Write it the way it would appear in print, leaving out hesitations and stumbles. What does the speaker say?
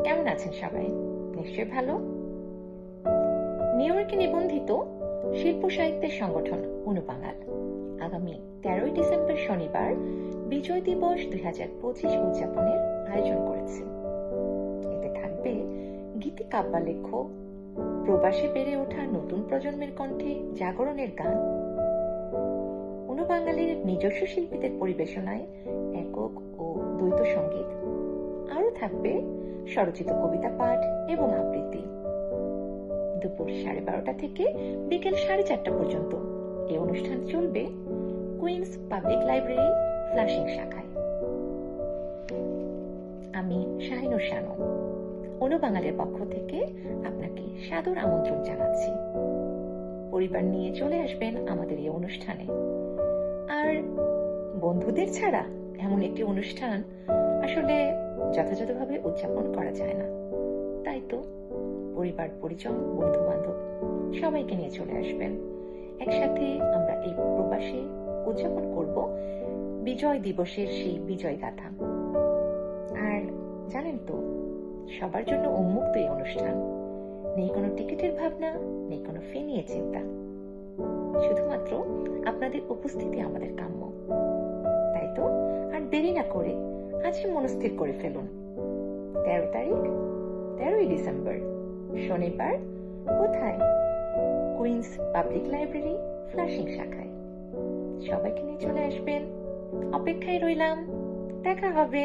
কেমন আছেন সবাই? নিশ্চয় ভালো। নিউ ইয়র্কে নিবন্ধিত শিল্প সাহিত্যের সংগঠন অনুবাঙাল আগামী 13ই ডিসেম্বর শনিবার বিজয় দিবস 2025 উদযাপনের আয়োজন করেছে। এতে থাকবে গীতি কাব্যালেখ্য, প্রবাসে বেড়ে ওঠা নতুন প্রজন্মের কণ্ঠে জাগরণের গান, অনুবাঙালির নিজস্ব শিল্পীদের পরিবেশনায় একক ও দ্বৈত সঙ্গীত, আরও থাকবে স্বরচিত কবিতা পাঠ এবং আবৃত্তি। দুপুর 12:30 থেকে বিকেল 4:30 পর্যন্ত এই অনুষ্ঠান চলবে কুইন্স পাবলিক লাইব্রেরি ফ্লাশিং শাখায়। আমি শাহিনুর শানু অনুবাঙালের পক্ষ থেকে আপনাকে সাদর আমন্ত্রণ জানাচ্ছি। পরিবার নিয়ে চলে আসবেন আমাদের এই অনুষ্ঠানে। আর বন্ধুদের ছাড়া এমন একটি অনুষ্ঠান আসলে যথাযথভাবে উদযাপন করা যায় না। তাই তো পরিবার, পরিজন, বন্ধু বান্ধব সবাইকে নিয়ে চলে আসবেন। একসাথে আমরা এই প্রবাসে উদযাপন করব বিজয় দিবসের সেই বিজয় গাথা। আর জানেন তো, সবার জন্য উন্মুক্ত এই অনুষ্ঠান। নেই কোনো টিকিটের ভাবনা, নেই কোনো ফি নিয়ে চিন্তা। শুধুমাত্র আপনাদের উপস্থিতি আমাদের কাম্য। তাই তো আর দেরি না করে আজই মনস্থির করে ফেলুন। 13 তারিখ 13ই ডিসেম্বর শনিবার। কোথায়? কুইন্স পাবলিক লাইব্রেরি ফ্লাশিং শাখায়। সবাইকে নিয়ে চলে আসবেন। অপেক্ষায় রইলাম। দেখা হবে।